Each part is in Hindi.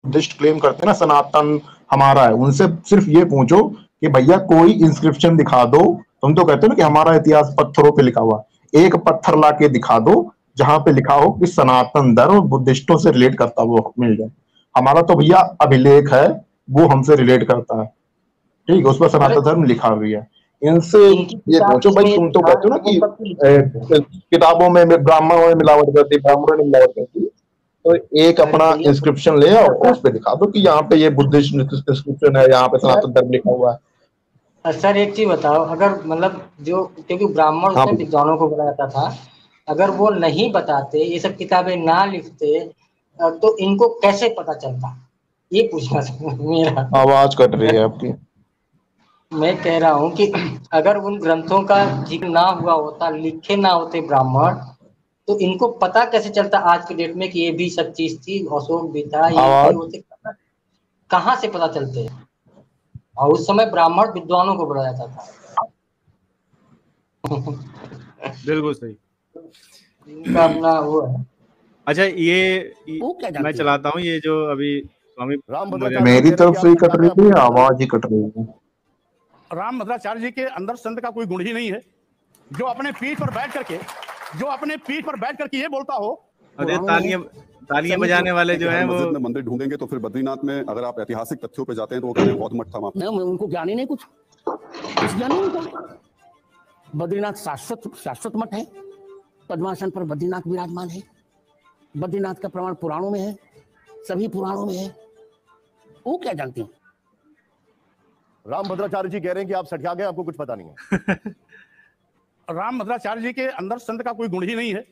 बुद्धिस्ट क्लेम करते हैं ना सनातन हमारा है, उनसे सिर्फ ये पूछो कि भैया कोई इंस्क्रिप्शन दिखा दो। तुम तो कहते हो ना कि हमारा इतिहास पत्थरों पे लिखा हुआ, एक पत्थर ला के दिखा दो जहां पे लिखा हो कि सनातन धर्म बुद्धिस्टों से रिलेट करता वो मिल जाए। हमारा तो भैया अभिलेख है, वो हमसे रिलेट करता है, ठीक है, उस पर अरे सनातन धर्म लिखा भी है। इनसे इनकी ये किताब पूछो भाई, में ये तुम तो लिखा कहते हो है ना कि वो कि कब की लिखी हुई है। किताबों में ब्राह्मणों में मिलावट करती, ब्राह्मणों ने मिलावट करती, तो एक अरे अपना भैया इंस्क्रिप्शन ले आओ और उस पे दिखा दो कि यहाँ पे ये बुद्धिस्ट इंस्क्रिप्शन है, यहाँ पे सर, सनातन धर्म लिखा हुआ है। सर एक चीज बताओ, अगर मतलब जो, क्योंकि ब्राह्मण हाँ उसमें भैया। विद्वानों को बुलाया जाता था, अगर वो नहीं बताते, ये सब किताबें ना लिखते, तो इनको कैसे पता चलता? ये पूछना था मेरा। आवाज कट रही है आपकी। मैं कह रहा हूँ कि अगर उन ग्रंथों का जिक्र ना हुआ होता, लिखे ना होते ब्राह्मण, तो इनको पता कैसे चलता आज के डेट में कि ये भी सब चीज थी, अशोक भी था, ये थे आवाज। वो थे? कहाँ से पता चलते? और उस समय ब्राह्मण विद्वानों को बुलाया जाता था। बिल्कुल सही। इनका अपना वो है। अच्छा, वो क्या मैं जानती है? चलाता हूँ, ये जो अभी स्वामी राम मौर्य भद्राचार्य जी मेरी कह रहे हैं तरफ कि से आप ही कट सठिया रही गए, आपको थी, कुछ पता नहीं। आवाज ही कट रही है। राम भद्राचार्य जी के अंदर संत का कोई गुण ही नहीं है, जो अपने पीठ पर बैठ करके ये बोलता हो। अरे तालियां बजाने वाले जो हैं वो मस्जिद में मंदिर ढूंढेंगे तो फिर बद्रीनाथ में अगर आप ऐतिहासिक तथ्यों पे जाते हैं तो वो कह रहे हैं बौद्ध मठ था वहां। नहीं, उनको ज्ञान ही नहीं, कुछ ज्ञान नहीं उनको। बद्रीनाथ शाश्वत मठ है, पद्मासन पर बद्रीनाथ विराजमान है। बद्रीनाथ का प्रमाण पुराणों में है, सभी पुराणों में है। वो क्या जानती हैं? राम भद्राचार्य जी कह रहे हैं कि आप सठिया गए, आपको कुछ पता नहीं है। राम भद्राचार्य जी के अंदर संत का कोई गुण ही नहीं है,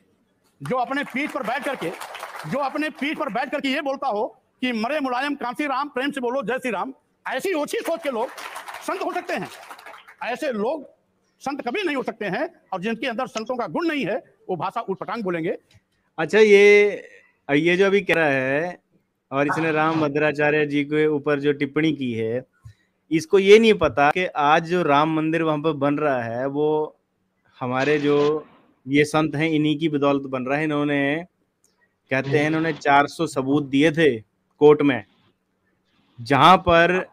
जो अपने पीठ पर बैठ करके ये बोलता हो कि मरे मुलायम कांसी राम, प्रेम से बोलो जय श्री राम। ऐसी ओछी सोच के लोग संत हो सकते हैं? ऐसे लोग संत कभी नहीं हो सकते हैं, और जिनके अंदर संतों का गुण नहीं है वो भाषा उटपटांग बोलेंगे। अच्छा, ये जो अभी कह रहा है, और इसने राम भद्राचार्य जी के ऊपर जो टिप्पणी की है, इसको ये नहीं पता कि आज जो राम मंदिर वहां पर बन रहा है वो हमारे जो ये संत हैं इन्हीं की बदौलत बन रहा है। इन्होंने कहते हैं इन्होंने 400 सबूत दिए थे कोर्ट में, जहां पर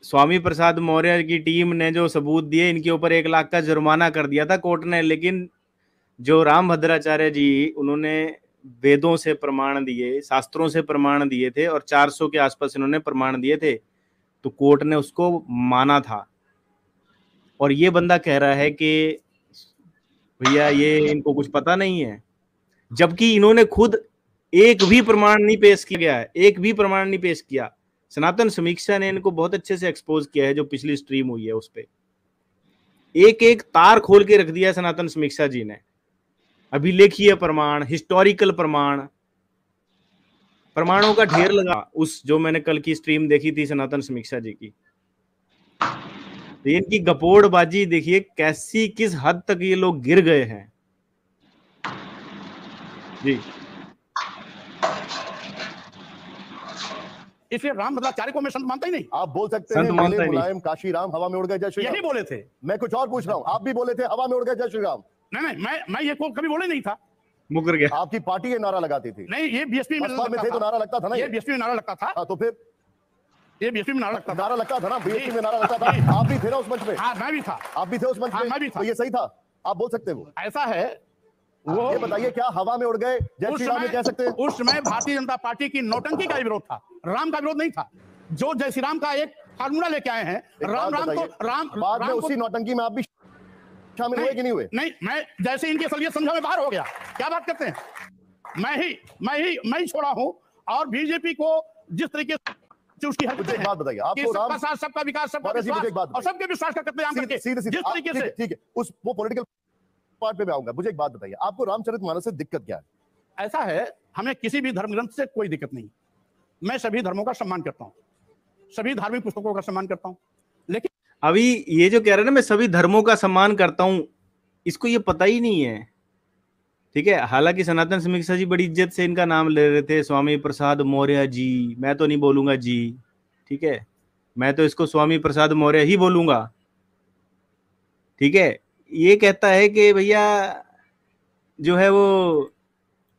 स्वामी प्रसाद मौर्य की टीम ने जो सबूत दिए, इनके ऊपर 1 लाख का जुर्माना कर दिया था कोर्ट ने। लेकिन जो राम भद्राचार्य जी, उन्होंने वेदों से प्रमाण दिए, शास्त्रों से प्रमाण दिए थे, और 400 के आसपास इन्होंने प्रमाण दिए थे, तो कोर्ट ने उसको माना था। और ये बंदा कह रहा है कि भैया ये इनको कुछ पता नहीं है, जबकि इन्होंने खुद एक भी प्रमाण नहीं पेश किया है, एक भी प्रमाण नहीं पेश किया। सनातन समीक्षा ने इनको बहुत अच्छे से एक्सपोज किया है, जो पिछली स्ट्रीम हुई है उस पे एक एक तार खोल के रख दिया है सनातन समीक्षा जी ने। अभिलेखीय प्रमाण, हिस्टोरिकल प्रमाण, प्रमाणों का ढेर लगा उस जो मैंने कल की स्ट्रीम देखी थी सनातन समीक्षा जी की। तो इनकी गपोड़बाजी देखिए कैसी, किस हद तक ये लोग गिर गए हैं जी। इसलिए राम भद्राचार्य को मैं संत मानता ही नहीं। आप बोल सकते संत हैं मानता मिले ही नहीं। मुलायम काशी राम, हवा में उड़ गए जय श्री राम, यही बोले थे। मैं कुछ और पूछ रहा हूँ, आप भी बोले थे हवा में उड़ गए जय श्री राम। नहीं, मैं ये कभी बोले नहीं था। मुकर गया। आपकी पार्टी ये नारा लगाती थी। नहीं, ये बीएसपी में थे तो नारा लगता था ना, ये बीएसपी में नारा लगता था। तो फिर ये बीएसपी में नारा लगता था ना, बीएसपी में नारा लगता था। आप भी थे ना उस मंच पे? हाँ, मैं भी था। आप भी थे उस मंच पे? मैं भी था। तो ये सही था, आप बोल सकते हो। ऐसा है, वो ये बताइए क्या हवा में उड़ गए जय श्री राम ये कह सकते हैं? उस समय भारतीय जनता पार्टी की नौटंकी का विरोध था, राम का विरोध नहीं था। जो जय श्री राम का एक फार्मूला लेके आए हैं, राम बाद में उसी नौटंकी में आप भी शामिल हुए कि नहीं हुए? नहीं, मैं जैसे इनकी असलियत समझा में बाहर हो गया। क्या बात करते हैं? मैं ही छोड़ा हूं। और बीजेपी को जिस तरीके से उसकी हरकतें हैं, बात बताइए आपको, सबका साथ, सबका विकास, सबका विश्वास और सबके विश्वास का कत्लेआम करके जिस तरीके से, ठीक है, उस वो पॉलिटिकल पार्ट पे मैं आऊंगा। मुझे एक बात बताइए, आपको रामचरितमानस से दिक्कत क्या है? ऐसा है, हमें किसी भी धर्म ग्रंथ से कोई दिक्कत नहीं। मैं सभी धर्मों का सम्मान करता हूं, सभी धार्मिक पुस्तकों का सम्मान करता हूं, लेकिन अभी ये जो कह रहे हैं ना मैं सभी धर्मों का सम्मान करता हूं, इसको ये पता ही नहीं है, ठीक है। हालांकि सनातन समीक्षा जी बड़ी इज्जत से इनका नाम ले रहे थे, स्वामी प्रसाद मौर्य जी। मैं तो नहीं बोलूंगा जी, ठीक है, मैं तो इसको स्वामी प्रसाद मौर्य ही बोलूंगा, ठीक है। ये कहता है कि भैया जो है वो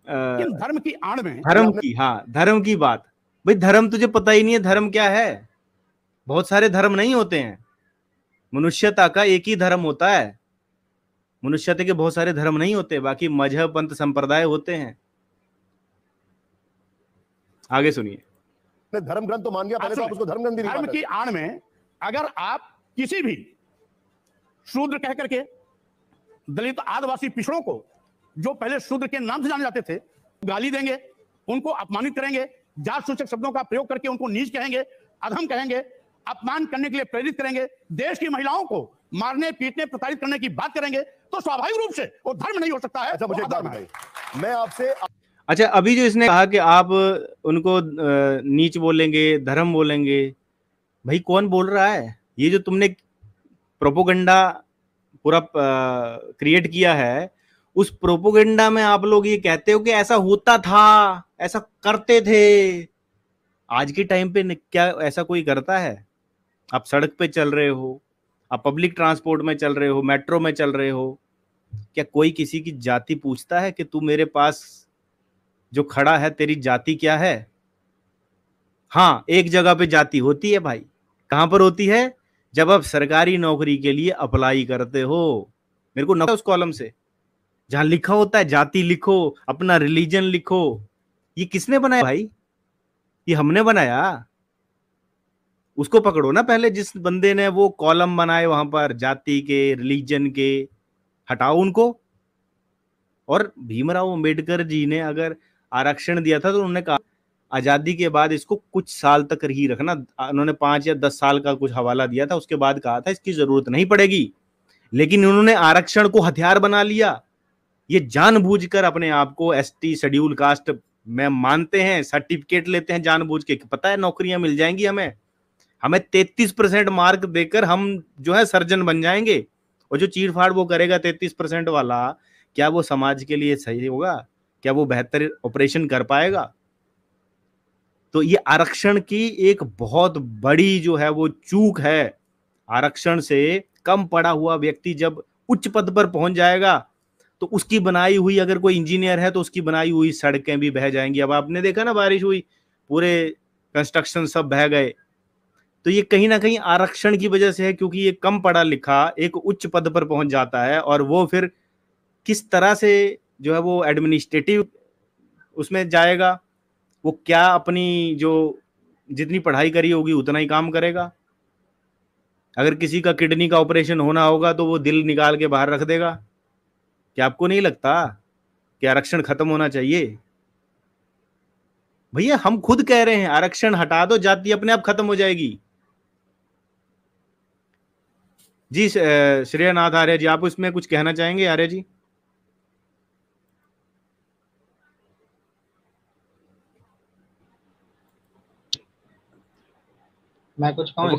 धर्म की आड़ में, धर्म की, हाँ, धर्म की बात भाई धर्म तुझे पता ही नहीं है धर्म क्या है। बहुत सारे धर्म नहीं होते हैं, मनुष्यता का एक ही धर्म होता है। मनुष्यता के बहुत सारे धर्म नहीं होते, बाकी मजहब पंथ संप्रदाय होते हैं। आगे सुनिए। धर्म ग्रंथ तो मान गया, पहले तो आप उसको धर्म ग्रंथ धर्म की आड़ में अगर आप किसी भी शूद्र कह करके दलित आदिवासी पिछड़ों को, जो पहले शूद्र के नाम से जाने जाते थे, गाली देंगे, उनको अपमानित करेंगे, जात सूचक शब्दों का प्रयोग करके उनको नीच कहेंगे, अधम कहेंगे, अपमान करने के लिए प्रेरित करेंगे, देश की महिलाओं को मारने पीटने प्रताड़ित करने की बात करेंगे, तो स्वाभाविक रूप से वो धर्म नहीं हो सकता है। अच्छा, मुझे एक बात बताइए, मैं आपसे अच्छा अभी जो इसने कहा कि आप उनको नीच बोलेंगे, धर्म बोलेंगे, भाई कौन बोल रहा है? ये जो तुमने प्रोपोगंडा पूरा क्रिएट किया है, उस प्रोपोगंडा में आप लोग ये कहते हो कि ऐसा होता था, ऐसा करते थे। आज के टाइम पे क्या ऐसा कोई करता है? आप सड़क पे चल रहे हो, आप पब्लिक ट्रांसपोर्ट में चल रहे हो, मेट्रो में चल रहे हो, क्या कोई किसी की जाति पूछता है कि तू मेरे पास जो खड़ा है तेरी जाति क्या है? हाँ, एक जगह पे जाति होती है भाई। कहां पर होती है? जब आप सरकारी नौकरी के लिए अप्लाई करते हो। मेरे को नफरत उस कॉलम से जहां लिखा होता है जाति लिखो, अपना रिलीजन लिखो। ये किसने बनाया भाई? ये हमने बनाया? उसको पकड़ो ना पहले, जिस बंदे ने वो कॉलम बनाए वहां पर जाति के, रिलीजन के, हटाओ उनको। और भीमराव अंबेडकर जी ने अगर आरक्षण दिया था तो उन्होंने कहा आजादी के बाद इसको कुछ साल तक ही रखना। उन्होंने 5 या 10 साल का कुछ हवाला दिया था, उसके बाद कहा था इसकी जरूरत नहीं पड़ेगी। लेकिन उन्होंने आरक्षण को हथियार बना लिया। ये जानबूझकर अपने आप को एसटी शेड्यूल कास्ट में मानते हैं, सर्टिफिकेट लेते हैं जानबूझ के, पता है नौकरियां मिल जाएंगी हमें 33% मार्क देकर हम जो है सर्जन बन जाएंगे। और जो चीरफाड़ वो करेगा 33% वाला, क्या वो समाज के लिए सही होगा? क्या वो बेहतर ऑपरेशन कर पाएगा? तो ये आरक्षण की एक बहुत बड़ी जो है वो चूक है। आरक्षण से कम पढ़ा हुआ व्यक्ति जब उच्च पद पर पहुंच जाएगा तो उसकी बनाई हुई, अगर कोई इंजीनियर है तो उसकी बनाई हुई सड़कें भी बह जाएंगी। अब आपने देखा ना, बारिश हुई, पूरे कंस्ट्रक्शन सब बह गए। तो ये कहीं ना कहीं आरक्षण की वजह से है, क्योंकि ये कम पढ़ा लिखा एक उच्च पद पर पहुंच जाता है और वो फिर किस तरह से जो है वो एडमिनिस्ट्रेटिव उसमें जाएगा, वो क्या अपनी जो जितनी पढ़ाई करी होगी उतना ही काम करेगा। अगर किसी का किडनी का ऑपरेशन होना होगा तो वो दिल निकाल के बाहर रख देगा। क्या आपको नहीं लगता कि आरक्षण खत्म होना चाहिए? भैया हम खुद कह रहे हैं आरक्षण हटा दो, जाति अपने आप खत्म हो जाएगी। जी श्रेयनाथ आर्य जी, आप इसमें कुछ कहना चाहेंगे? आर्य जी, मैं कुछ कहूं?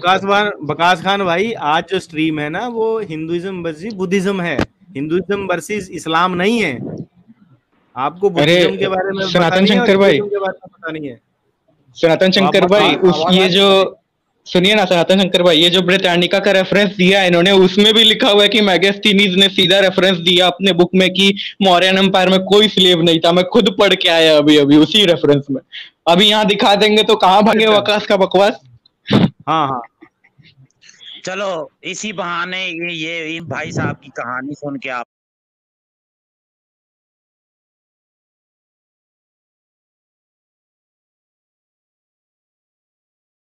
बकास खान भाई, आज जो स्ट्रीम है ना वो हिंदुइज्म वर्सेस बुद्धिज्म है, हिंदुइज्म वर्सेस इस्लाम नहीं है। आपको बुद्धिज्म के बारे में सनातन शंकर भाई के बारे में पता नहीं है। सनातन शंकर भाई ये जो सुनिए ना सनातन शंकर भाई, ये जो ब्रिटानिका का रेफरेंस दिया है इन्होंने, उसमें भी लिखा हुआ है कि मैगस्थनीज ने सीधा रेफरेंस दिया अपने बुक में कि मौर्यन एम्पायर में कोई स्लेव नहीं था। मैं खुद पढ़ के आया अभी उसी रेफरेंस में। अभी यहाँ दिखा देंगे तो कहाँ भागे वकास का बकवास। हाँ, चलो इसी बहाने ये भाई साहब की कहानी सुन के आप